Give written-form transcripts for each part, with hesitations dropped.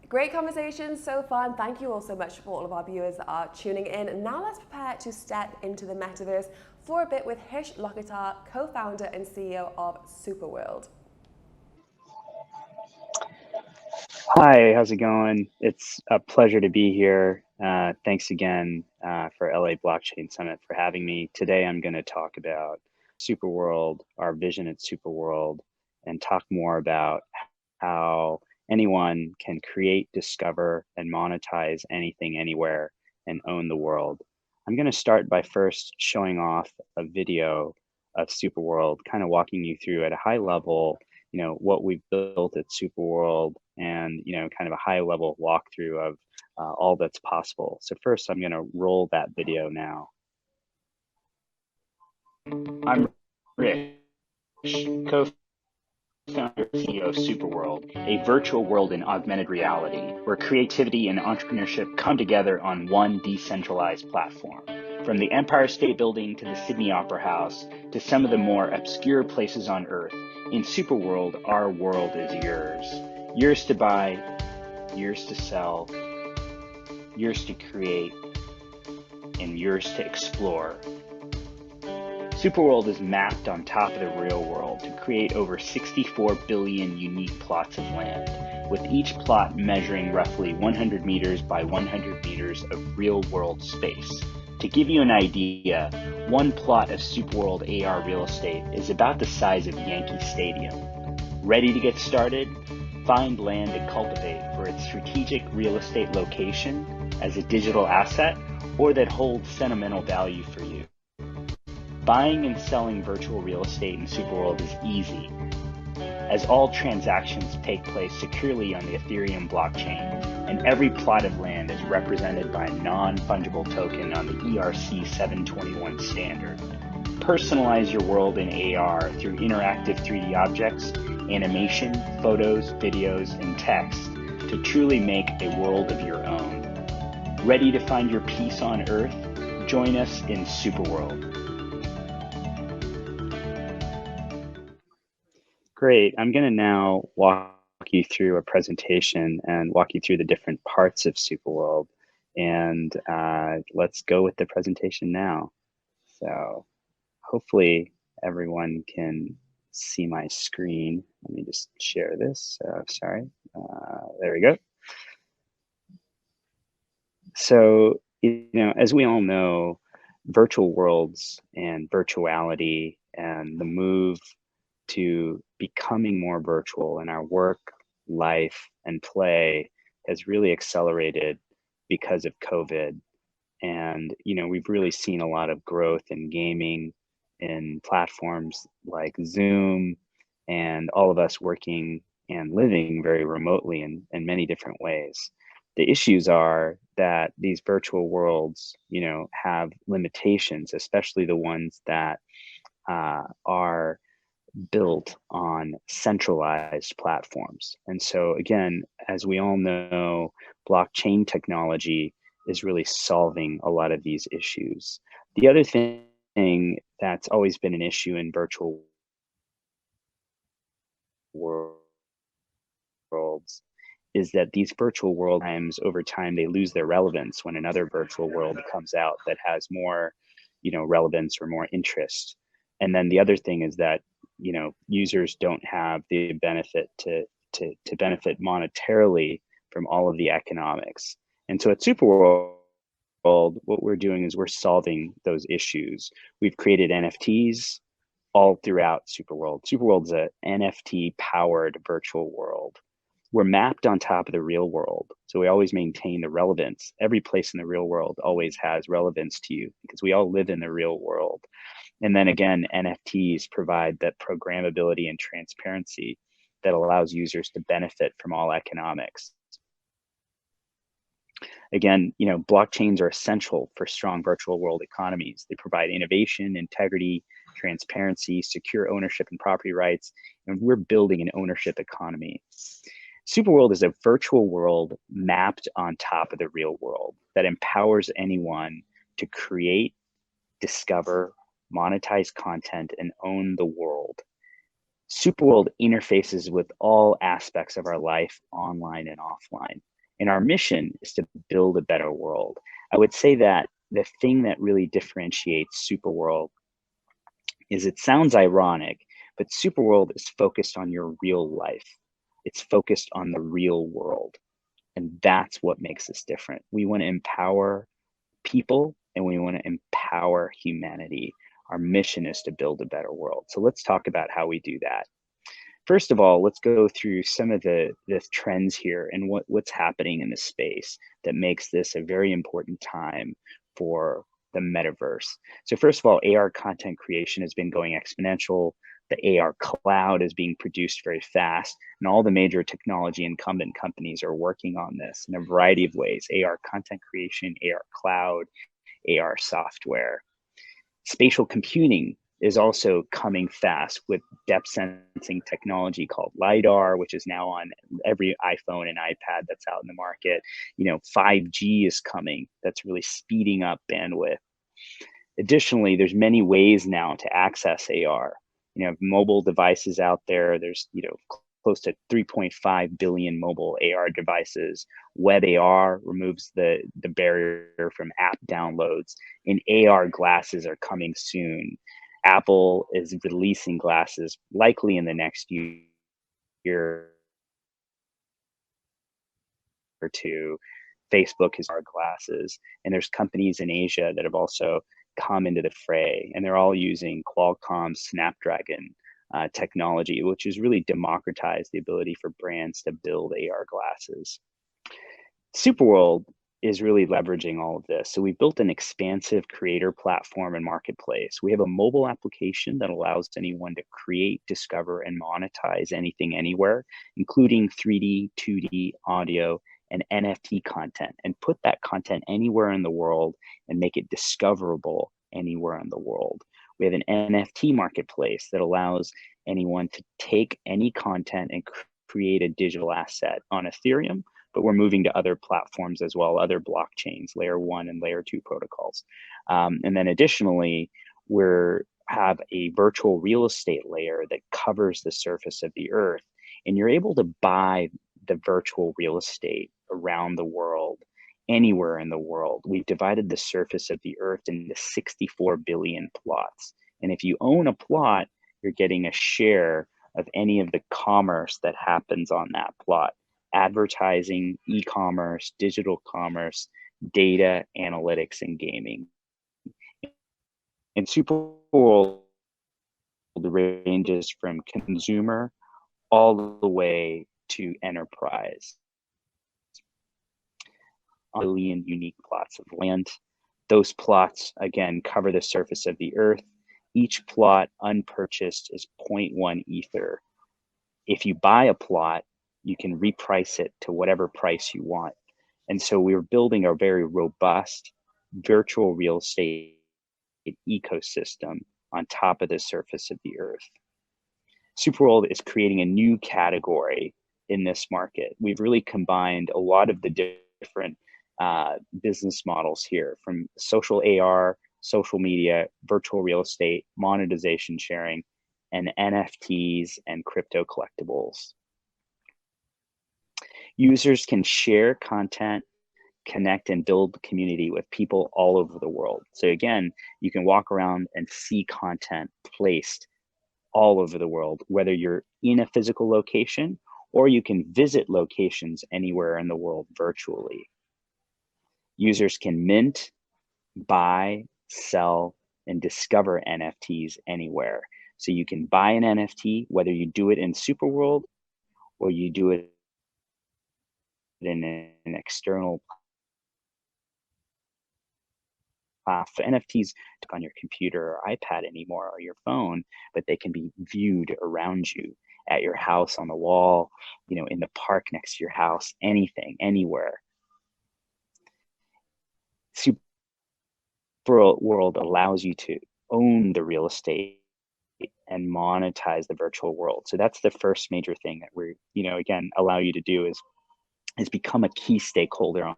Great conversation so far, and thank you all so much for all of our viewers that are tuning in. Now let's prepare to step into the metaverse for a bit with Hrish Lotlikar, co-founder and CEO of SuperWorld. Hi, how's it going? It's a pleasure to be here. Thanks again for LA Blockchain Summit for having me. Today I'm going to talk about SuperWorld, our vision at SuperWorld, and talk more about how anyone can create, discover, and monetize anything, anywhere, and own the world. I'm going to start by first showing off a video of SuperWorld, kind of walking you through at a high level, what we've built at SuperWorld, and kind of a high level walkthrough of all that's possible. So first I'm going to roll that video now. I'm Hrish, co-founder and CEO of SuperWorld, a virtual world in augmented reality where creativity and entrepreneurship come together on one decentralized platform. From the Empire State Building to the Sydney Opera House to some of the more obscure places on Earth, in SuperWorld, our world is yours. Yours to buy, yours to sell, yours to create, and yours to explore. SuperWorld is mapped on top of the real world to create over 64 billion unique plots of land, with each plot measuring roughly 100 meters by 100 meters of real-world space. To give you an idea, one plot of SuperWorld AR real estate is about the size of Yankee Stadium. Ready to get started? Find land to cultivate for its strategic real estate location as a digital asset or that holds sentimental value for you. Buying and selling virtual real estate in SuperWorld is easy, as all transactions take place securely on the Ethereum blockchain, and every plot of land is represented by a non-fungible token on the ERC 721 standard. Personalize your world in AR through interactive 3D objects, animation, photos, videos, and text to truly make a world of your own. Ready to find your peace on Earth? Join us in SuperWorld. Great. I'm going to now walk you through a presentation and walk you through the different parts of SuperWorld. And let's go with the presentation now. So hopefully everyone can see my screen. Let me just share this. Sorry. There we go. So, as we all know, virtual worlds and virtuality and the move to becoming more virtual in our work, life, and play has really accelerated because of COVID. And, we've really seen a lot of growth in gaming, in platforms like Zoom, and all of us working and living very remotely in many different ways. The issues are that these virtual worlds, have limitations, especially the ones that are built on centralized platforms. And so again, as we all know, blockchain technology is really solving a lot of these issues. The other thing that's always been an issue in virtual worlds is that these virtual world times over time, they lose their relevance when another virtual world comes out that has more, relevance or more interest. And then the other thing is that, users don't have the benefit to benefit monetarily from all of the economics. And so at SuperWorld, what we're doing is we're solving those issues. We've created NFTs all throughout SuperWorld. SuperWorld is an NFT-powered virtual world. We're mapped on top of the real world, so we always maintain the relevance. Every place in the real world always has relevance to you because we all live in the real world. And then again, NFTs provide that programmability and transparency that allows users to benefit from all economics. Again, blockchains are essential for strong virtual world economies. They provide innovation, integrity, transparency, secure ownership and property rights, and we're building an ownership economy. SuperWorld is a virtual world mapped on top of the real world that empowers anyone to create, discover, monetize content, and own the world. SuperWorld interfaces with all aspects of our life, online and offline. And our mission is to build a better world. I would say that the thing that really differentiates SuperWorld is it sounds ironic, but SuperWorld is focused on your real life. It's focused on the real world. And that's what makes us different. We want to empower people and we want to empower humanity. Our mission is to build a better world. So let's talk about how we do that. First of all, let's go through some of the trends here and what's happening in the space that makes this a very important time for the metaverse. So first of all, AR content creation has been going exponential. The AR cloud is being produced very fast, and all the major technology incumbent companies are working on this in a variety of ways: AR content creation, AR cloud, AR software. Spatial computing is also coming fast with depth sensing technology called LiDAR, which is now on every iPhone and iPad that's out in the market. 5G is coming. That's really speeding up bandwidth. Additionally, there's many ways now to access AR. Mobile devices out there. There's, close to 3.5 billion mobile AR devices. Web AR removes the barrier from app downloads, and AR glasses are coming soon. Apple is releasing glasses likely in the next year or two. Facebook has AR glasses, and there's companies in Asia that have also come into the fray, and they're all using Qualcomm Snapdragon technology, which has really democratized the ability for brands to build AR glasses. SuperWorld is really leveraging all of this. So we've built an expansive creator platform and marketplace. We have a mobile application that allows anyone to create, discover, and monetize anything anywhere, including 3D, 2D, audio, and NFT content, and put that content anywhere in the world and make it discoverable anywhere in the world. We have an NFT marketplace that allows anyone to take any content and create a digital asset on Ethereum, but we're moving to other platforms as well, other blockchains, layer 1 and layer 2 protocols. And then additionally, we have a virtual real estate layer that covers the surface of the earth. And you're able to buy the virtual real estate around the world, anywhere in the world. We've divided the surface of the earth into 64 billion plots. And if you own a plot, you're getting a share of any of the commerce that happens on that plot: advertising, e-commerce, digital commerce, data, analytics, and gaming. And SuperWorld ranges from consumer all the way to enterprise. A billion unique plots of land. Those plots, again, cover the surface of the earth. Each plot unpurchased is 0.1 ether. If you buy a plot, you can reprice it to whatever price you want. And so we're building a very robust virtual real estate ecosystem on top of the surface of the earth. SuperWorld is creating a new category in this market. We've really combined a lot of the different business models here, from social AR, social media, virtual real estate, monetization sharing, and NFTs and crypto collectibles. Users can share content, connect, and build community with people all over the world. So again, you can walk around and see content placed all over the world, whether you're in a physical location or you can visit locations anywhere in the world virtually. Users can mint, buy, sell, and discover NFTs anywhere. So you can buy an NFT, whether you do it in SuperWorld or you do it in an external platform. NFTs on your computer or iPad anymore, or your phone, but they can be viewed around you, at your house, on the wall, in the park next to your house, anything, anywhere. SuperWorld allows you to own the real estate and monetize the virtual world. So that's the first major thing that we're, again, allow you to do is become a key stakeholder on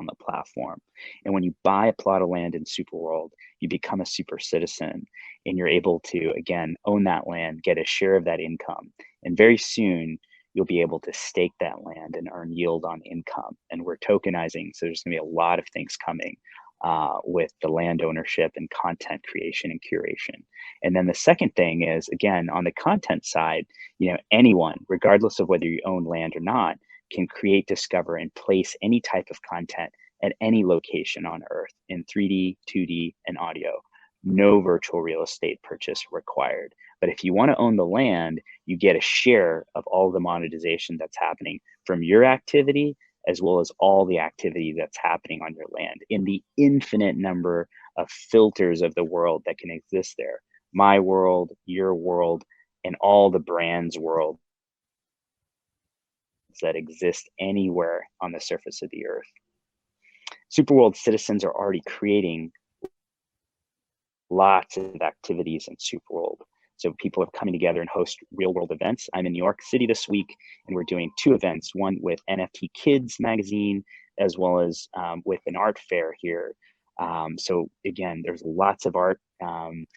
the platform. And when you buy a plot of land in SuperWorld, you become a super citizen, and you're able to, again, own that land, get a share of that income. And very soon, you'll be able to stake that land and earn yield on income. And we're tokenizing, so there's going to be a lot of things coming with the land ownership and content creation and curation. And then the second thing is, again, on the content side, anyone, regardless of whether you own land or not, can create, discover, and place any type of content at any location on Earth in 3D, 2D, and audio. No virtual real estate purchase required. But if you want to own the land, you get a share of all the monetization that's happening from your activity, as well as all the activity that's happening on your land in the infinite number of filters of the world that can exist there. My world, your world, and all the brands' world that exist anywhere on the surface of the earth. SuperWorld citizens are already creating lots of activities in SuperWorld. So people are coming together and host real world events. I'm in New York City this week, and we're doing 2 events, one with NFT Kids magazine, as well as with an art fair here. So again, there's lots of art in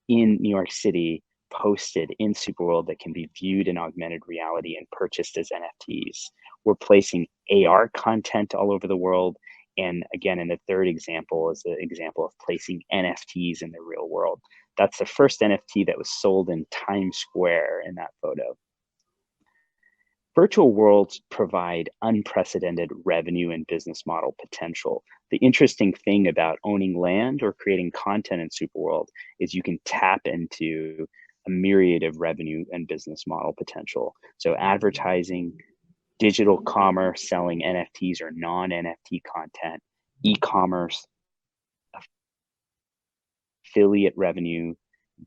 New York City posted in SuperWorld that can be viewed in augmented reality and purchased as NFTs. We're placing AR content all over the world. And again, in the third example is the example of placing NFTs in the real world. That's the first NFT that was sold in Times Square in that photo. Virtual worlds provide unprecedented revenue and business model potential. The interesting thing about owning land or creating content in SuperWorld is you can tap into a myriad of revenue and business model potential. So advertising, digital commerce, selling NFTs or non-NFT content, e-commerce, affiliate revenue,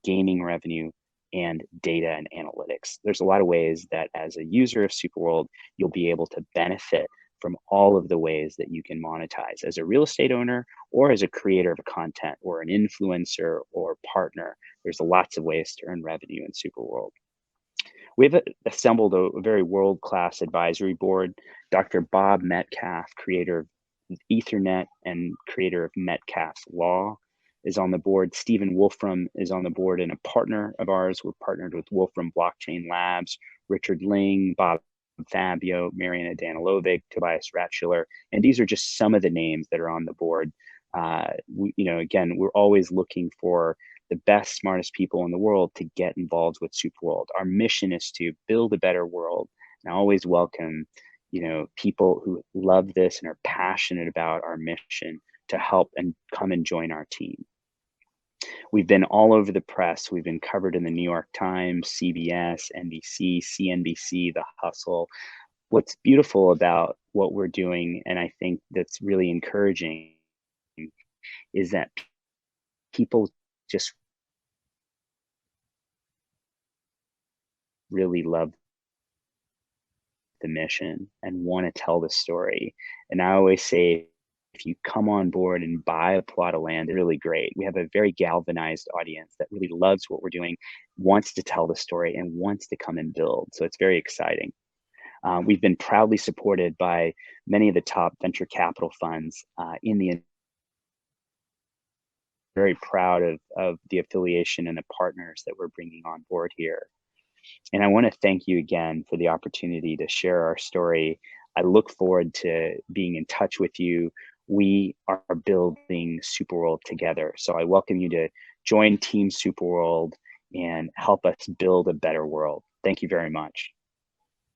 gaming revenue, and data and analytics. There's a lot of ways that as a user of SuperWorld, you'll be able to benefit from all of the ways that you can monetize as a real estate owner or as a creator of content or an influencer or partner. There's lots of ways to earn revenue in SuperWorld. We've assembled a very world-class advisory board. Dr. Bob Metcalf, creator of Ethernet and creator of Metcalf's Law, is on the board. Stephen Wolfram is on the board and a partner of ours. We're partnered with Wolfram Blockchain Labs, Richard Ling, Bob Fabio, Mariana Danilovic, Tobias Ratschiller, and these are just some of the names that are on the board. Again, we're always looking for the best, smartest people in the world to get involved with SuperWorld. Our mission is to build a better world, and I always welcome, people who love this and are passionate about our mission to help and come and join our team. We've been all over the press. We've been covered in the New York Times, CBS, NBC, CNBC, The Hustle. What's beautiful about what we're doing, and I think that's really encouraging, is that people just really love the mission and want to tell the story. And I always say, if you come on board and buy a plot of land, it's really great. We have a very galvanized audience that really loves what we're doing, wants to tell the story, and wants to come and build. So it's very exciting. We've been proudly supported by many of the top venture capital funds in the very proud of the affiliation and the partners that we're bringing on board here. And I want to thank you again for the opportunity to share our story. I look forward to being in touch with you. We are building SuperWorld together. So I welcome you to join Team SuperWorld and help us build a better world. Thank you very much.